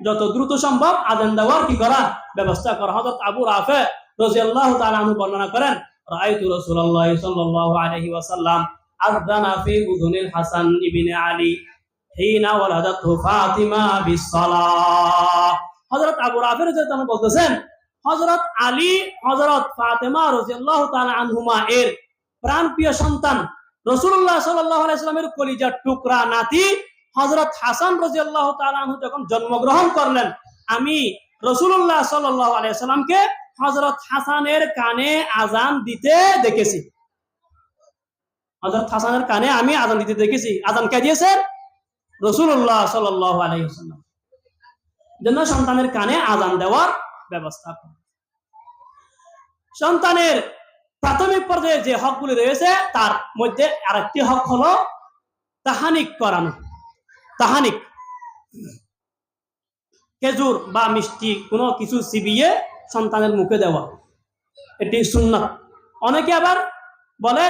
যত দ্রুত সম্ভব আজান দেওয়ার কি করা, ব্যবস্থা করা। হযরত আবু রাফি রাদিয়াল্লাহু তাআলা আনহু বর্ণনা করেন, রাআইতু রাসূলুল্লাহ সাল্লাল্লাহু আলাইহি ওয়াসাল্লাম আযানা ফি উযুনিল হাসান ইবনে আলী হিনা ওয়ালাদাতহু ফাতিমা বিসসালাহ। হযরত আবু রাফি রাদিয়াল্লাহু তাআলা বলতেছেন, হযরত আলী, হযরত ফাতেমা রাদিয়াল্লাহু তাআলা আনহুমা এর প্রাণপ্রিয় সন্তান রাসূলুল্লাহ সাল্লাল্লাহু আলাইহি ওয়াসাল্লামের কলিজার টুকরা নাতি হযরত হাসান রাদিয়াল্লাহু তাআলা আনহু যখন জন্মগ্রহণ করলেন, আমি রাসূলুল্লাহ সাল্লাল্লাহু আলাইহি ওয়াসাল্লামকে হযরত হাসানের কানে আজান দিতে দেখেছি। হযরত হাসানের কানে আমি আজান দিতে দেখেছি। আজান কে দিয়েছেন? রাসূলুল্লাহ সাল্লাল্লাহু আলাইহি ওয়াসাল্লাম। জন্য সন্তানের কানে আজান দেওয়ার ব্যবস্থা করা। সন্তানের প্রাথমিক পর্যায়ে যে হকগুলি রয়েছে তার মধ্যে আরেকটি হক হলো তাহানিক করানো। তাহানিক, খেজুর বা মিষ্টি কোনো কিছু চিবিয়ে সন্তানের মুখে দেওয়া, এটি সুন্নাত। অনেকে আবার বলে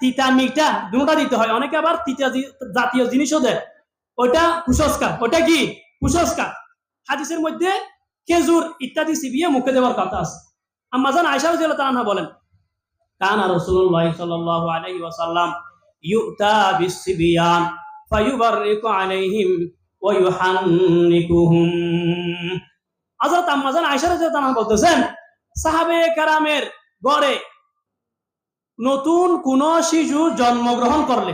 তিতা মিঠা দুটোটা দিতে হয়, অনেকে আবার তিতা জাতীয় জিনিসও দেয়, ওটা কুসংস্কার। ওটা কি কুসংস্কার? হাদিসের মধ্যে খেজুর ইত্যাদি চিবিয়ে মুখে দেওয়ার কথা আছে। আম্মা জান আয়েশা রাদিয়াল্লাহু তাআলা বলেন, কানা রাসূলুল্লাহ সাল্লাল্লাহু আলাইহি ওয়াসাল্লাম ইউতা বিসসিবিয়ান ফায়ুবাররিকু আলাইহিম ওয়া ইউহান্নিকুহুম। হযরত আম্মা জান আয়েশা রাদিয়াল্লাহু তাআলা বলতেছেন, সাহাবায়ে কেরামের ঘরে নতুন কোন শিশু জন্মগ্রহণ করলে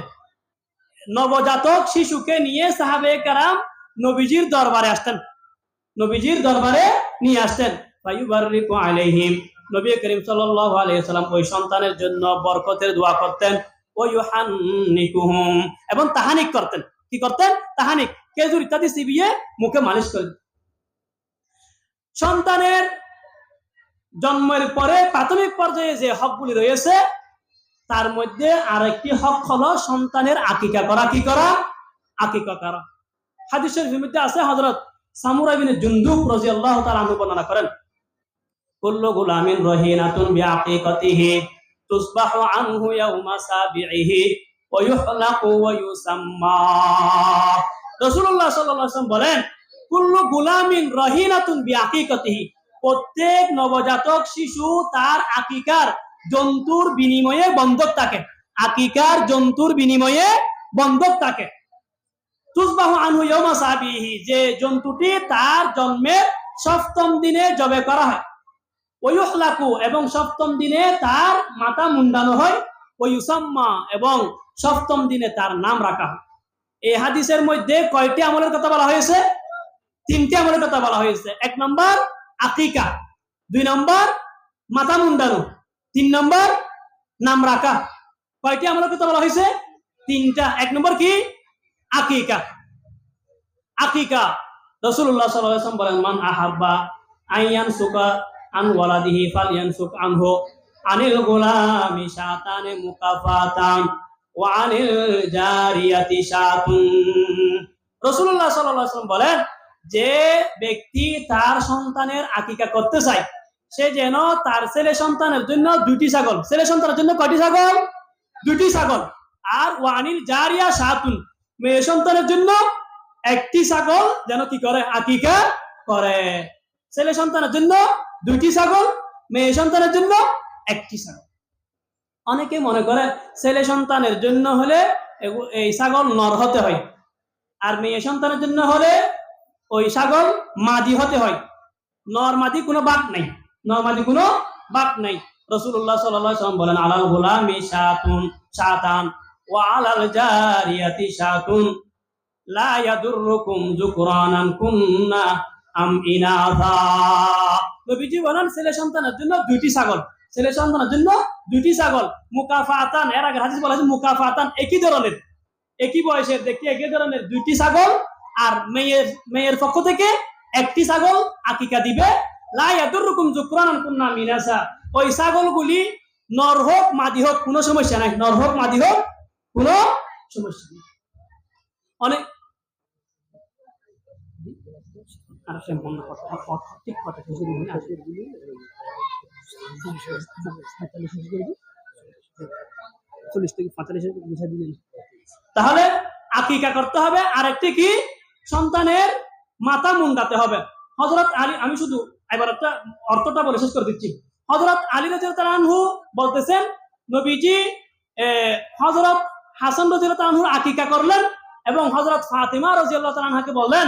নবজাতক শিশুকে নিয়ে সাহাবায়ে কেরাম নবীজির দরবারে আসতেন, নবীজির দরবারে নিয়ে আসতেন। ফায়ুবাররিকু আলাইহিম, নবী করিম সাল্লাল্লাহু আলাইহি ওয়াসাল্লাম ওই সন্তানের জন্য বরকতের দোয়া করতেন। ওয়া ইউহান্নিকুহুম, এবং তাহানিক করতেন। কি করতেন? তাহানিক, খেজুর ইত্যাদি চিবিয়ে মুখে মালিশ করতেন। সন্তানের জন্মের পরে প্রাথমিক পর্যায়ে যে হকগুলি রয়েছে তার মধ্যে আরেকটি হক হলো সন্তানের আকিকা করা। কি করা? আকিকা করা। হাদিসের মধ্যে আছে, হযরত সামুরা বিন জুনদুব রাদিয়াল্লাহু তাআলা আনহু বর্ণনা করেন, কুল্লু গুলামিন রহিনাতুন বিআকিকাতিহি তুসবাহু আনহু ইয়াউমা সাবিহি ওয়া ইউহলাকু ওয়া ইউসাম্মা। রাসূলুল্লাহ সাল্লাল্লাহু আলাইহি ওয়াসাল্লাম বলেন, কুল্লু গুলামিন রহিনাতুন বিআকিকাতিহি, প্রত্যেক নবজাতক শিশু তার আকিকার জন্তুর বিনিময়ে বন্ধক থাকে। আকিকার জন্তুর বিনিময়ে বন্ধক থাকে। তুসবাহু আনহু ইয়াউমা সাবিহি, যে জন্তুটি তার জন্মের 7ম দিনে জবে করা হয়। ওয়ুহলাকু এবং সপ্তম দিনে তার মাথা মুন্ডানো হয়, ওয়ুসাম্মা এবং সপ্তম দিনে তার নাম রাখা হয়। এই হাদিসের মধ্যে কয়টি আমলের কথা বলা হয়েছে? তিনটি আমলের কথা বলা হয়েছে। 1 নম্বর আকিকা, 2 নম্বর মাথা মুন্ডানো, 3 নম্বর নাম রাখা। কয়টি আমলের কথা বলা হয়েছে? তিনটা। 1 নম্বর কি? আকিকা। আকিকা রাসূলুল্লাহ সাল্লাল্লাহু আলাইহি ওয়াসাল্লাম বলেন, মান আহাব্বা আইয়ান সুকা আন ওয়ালাদিহি ফালয়ানসুক আনহু আনিল গুলামি শাতানে মুকাফাতান ওয়া আনিল জারিয়াতি শাতুন। রাসূলুল্লাহ সাল্লাল্লাহু আলাইহি ওয়াসাল্লাম বলেন, যে ব্যক্তি তার সন্তানের আকিকা করতে চায় সে যেন তার ছেলে সন্তানের জন্য 2টি ছাগল, ছেলে সন্তানের জন্য কয়টি ছাগল? 2টি ছাগল, আর ওয়া আনিল জারিয়া শাতুন, মেয়ে সন্তানের জন্য 1টি ছাগল যেন কি করে? আকিকা করে। ছেলে সন্তানের জন্য 2টি ছাগল, মেয়ে সন্তানের জন্য 1টি ছাগল। অনেকে মনে করে ছেলে সন্তানের জন্য হলে এই ছাগল নর হতে হয়, আর মেয়ে সন্তানের জন্য হলে ওই ছাগল মাদি হতে হয়। নর মাদি কোনো বাক নাই, নর মাদি কোনো বাক নাই। রাসূলুল্লাহ সাল্লাল্লাহু আলাইহি ওয়াসাল্লাম বলেন, আলাল গুলামি শাতান ওয়া আলাল জারিয়াতি শাতুন লা ইয়াদুররুকুম যুকরানান কুননা আম ইনাথা। নবীজি বলেন, ছেলে সন্তানের জন্য 2টি ছাগল, ছেলে সন্তানের জন্য 2টি ছাগল, মুকাফাতান। এর আগে হাদিস বলা হয়েছে মুকাফাতান, একই ধরনের, একই বয়সের, দেখতে একই ধরনের 2টি ছাগল, আর মেয়ের পক্ষ থেকে 1টি ছাগল আকিকা দিবে। লা ইয়াদুররুকুম যুকরানান কুননা আম ইনাথা। ওই ছাগলগুলি নর হোক মাদি হোক কোনো সমস্যা নাই, নর হোক মাদি হোক কোনো সমস্যা নেই। অনেক তাহলে আকিকা করতে হবে। আরেকটি কি? সন্তানের মাথা মুন্ডাতে হবে। হযরত আলী, আমি শুধু এবার একটা অর্থটা বলে শেষ করে দিচ্ছি। হযরত আলী রাদিয়াল্লাহু আনহু বলতেছেন, নবীজি হযরত হাসান রাদিয়াল্লাহু আনহুর আকিকা করলেন এবং হযরত ফাতিমা রাদিয়াল্লাহু আনহাকে বললেন,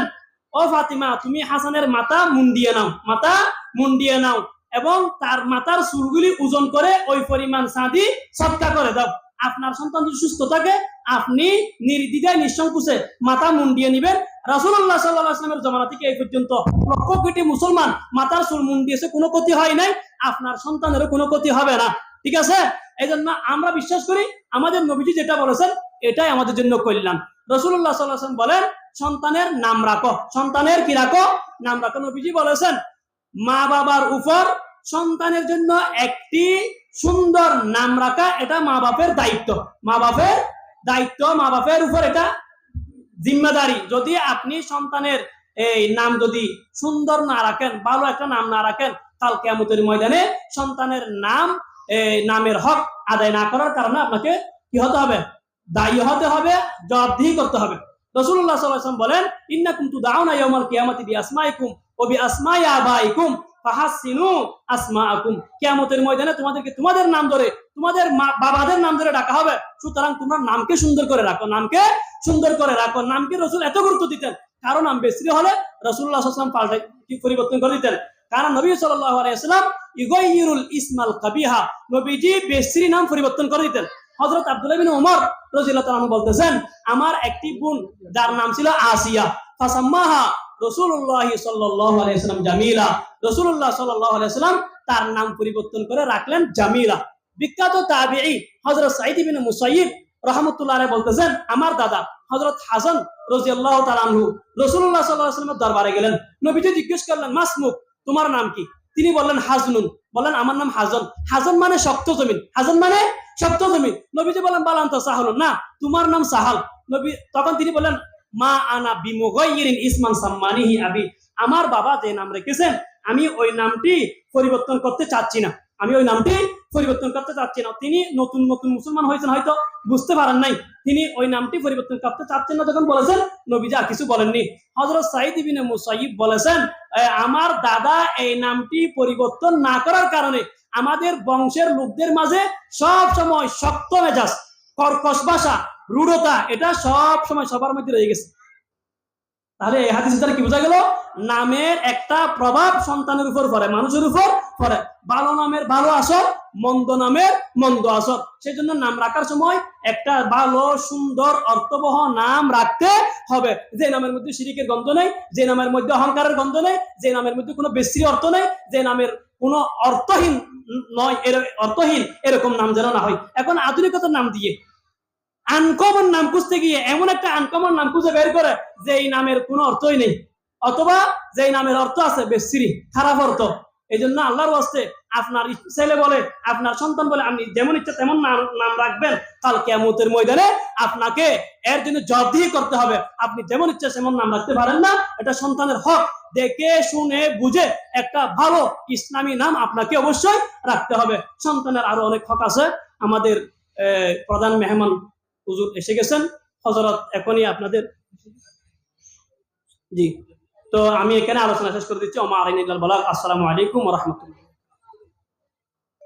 ও ফাতিমা, তুমি হাসানের মাথা মুন্ডিয়ে নাও, মাথা মুন্ডিয়ে নাও এবং তার মাথার চুলগুলি ওজন করে ওই পরিমাণ চাঁদি সদকা করে দাও। আপনার সন্তান যদি সুস্থ থাকে আপনি নির্দ্বিধায় নিঃসংকোচে মাথা মুন্ডিয়ে নেবেন। রাসূলুল্লাহ সাল্লাল্লাহু আলাইহি ওয়াসাল্লামের জমানা থেকে এই পর্যন্ত লক্ষ কোটি মুসলমান মাথার চুল মুন্ডিয়েছে, কোনো ক্ষতি হয় নাই, আপনার সন্তানেরও কোনো ক্ষতি হবে না। ঠিক আছে? এই জন্য আমরা বিশ্বাস করি আমাদের নবীজি যেটা বলেছেন এটাই আমাদের জন্য কল্যাণ। রাসূলুল্লাহ সাল্লাল্লাহু আলাইহি ওয়াসাল্লাম বলেন, সন্তানের নাম রাখো, সন্তানের কি রাখো? নাম রাখো। নবীজি বলেছেন, মা বাবার উপর সন্তানের জন্য একটি সুন্দর নাম রাখা এটা মা বাপের দায়িত্ব, মা বাপের দায়িত্ব, মা বাপের উপর এটা জিম্মাদারি। যদি আপনি সন্তানের এই নাম যদি সুন্দর না রাখেন, ভালো একটা নাম না রাখেন, কাল কিয়ামতের ময়দানে সন্তানের নামের হক আদায় না করার কারণে আপনাকে কি হতে হবে? দায়ী হতে হবে, জবাবদিহি করতে হবে। রাসূলুল্লাহ সাল্লাল্লাহু আলাইহি ওয়াসাল্লাম বলেন, ইন্নাকুম তুদাউনা ইয়াউমাল কিয়ামাতি বিআসমাইকুম ওয়া বিআসমাই আবাইকুম ফাহাসসিনু আসমাআকুম। কিয়ামতের ময়দানে তোমাদেরকে তোমাদের নাম ধরে, তোমাদের বাবাদের নাম ধরে ডাকা হবে, সুতরাং তোমরা নামকে সুন্দর করে রাখো, নামকে সুন্দর করে রাখো। নামকে রাসূল এত গুরুত্ব দিতেন, কারণ নাম বেশি হলে রাসূলুল্লাহ সাল্লাল্লাহু আলাইহি ওয়াসাল্লাম পাল্টে কি পরিবর্তন করে দিতেন। কারণ নবী সাল্লাল্লাহু আলাইহি ওয়াসাল্লাম ইগাইয়িরুল ইসমাল কাবিহা, নবীজি বেশি নাম পরিবর্তন করে দিতেন। হযরত আব্দুল্লাহ বিন ওমর রাদিয়াল্লাহু তাআলা বলতেছেন, আমার একটি বোন যার নাম ছিল আসিয়া, ফাসাম্মাহা রাসূলুল্লাহ সাল্লাল্লাহু আলাইহি ওয়াসাল্লাম জামিলা। রাসূলুল্লাহ সাল্লাল্লাহু আলাইহি ওয়াসাল্লাম তার নাম পরিবর্তন করে রাখলেন জামিলা। বিখ্যাত তাবিঈ হযরত সাঈদ ইবনে মুসাইয়িব রাহমাতুল্লাহ আলাইহি বলতেছেন, আমার দাদা হযরত হাসান রাদিয়াল্লাহু তাআলা আনহু রাসূলুল্লাহ সাল্লাল্লাহু আলাইহি ওয়াসাল্লামের দরবারে গেলেন। নবীজি জিজ্ঞেস করলেন, মাসমুক, তোমার নাম কি? তিনি বললেন হাজনুন। বলেন, আমার নাম হাজন। হাজন মানে শক্ত জমিন, হাজন মানে শক্ত জমিন। নবীজি বলেন, বালান্তা সাহালুন, না, তোমার নাম সাহাল। নবী তখন তিনি বলেন, মা আনা বিমুগাইয়িরিন ইসমান সাম্মানিহি আবি, আমার বাবা যে নাম রেখেছেন আমি ওই নামটি পরিবর্তন করতে চাচ্ছি না, আমি ওই নামটি পরিবর্তন করতে চাচ্ছি না। তিনি নতুন নতুন মুসলমান হয়েছেন, হয়তো বুঝতে পারেন নাই, তিনি ওই নামটি পরিবর্তন করতে চাচ্ছেন না। যখন বলেছেন নবীজি আর কিছু বলেননি। হযরত সাঈদ ইবনে মুসাইয়িব বলেছেন, আমার দাদা এই নামটি পরিবর্তন না করার কারণে আমাদের বংশের লোকদের মাঝে সব সময় শক্ত মেজাজ, কর্কশ ভাষা, রূঢ়তা, এটা সব সময় সবার মধ্যে রয়ে গেছে। তাহলে এই হাদিস দ্বারা কি বোঝা গেল? নামের একটা প্রভাব সন্তানের উপর পড়ে, মানুষের উপর পড়ে। ভালো নামের ভালো আসর, মন্দ নামের মন্দ আসর। সেই জন্য নাম রাখার সময় একটা ভালো সুন্দর অর্থবহ নাম রাখতে হবে, যে নামের মধ্যে শিরিকের গন্ধ নেই, যে নামের মধ্যে অহংকারের গন্ধ নেই, যে নামের মধ্যে কোনো বেশি অর্থ নেই, যে নামের কোনো অর্থহীন নয়, অর্থহীন এরকম নাম যেন না হয়। এখন আধুনিকতার নাম দিয়ে আনকমন নাম খুঁজতে গিয়ে এমন একটা আনকমন নাম খুঁজে বের করে যে এই নামের কোনো অর্থই নেই, অথবা যে নামের অর্থ আছে বেশিরি খারাপ অর্থ। এই জন্য আল্লাহর ওয়াস্তে আপনার ছেলে বলে, আপনার সন্তান বলে, আপনি যেমন ইচ্ছা তেমন নাম রাখবেন, কাল কিয়ামতের ময়দানে আপনাকে এর জন্য জবাবদিহি করতে হবে। আপনি যেমন ইচ্ছা তেমন নাম রাখতে পারেন না, এটা সন্তানের হক। দেখে শুনে বুঝে একটা ভালো ইসলামী নাম আপনাকে অবশ্যই রাখতে হবে। সন্তানের আরো অনেক হক আছে। আমাদের প্রধান মেহমান হুজুর এসে গেছেন, হযরত এখনই আপনাদের, জি, তো আমি এখানে আলোচনা শেষ করে দিচ্ছি। ওমা আলাইনা ইল্লাল বালাগ। আসসালামু আলাইকুম ওয়া রাহমাতুল্লাহ।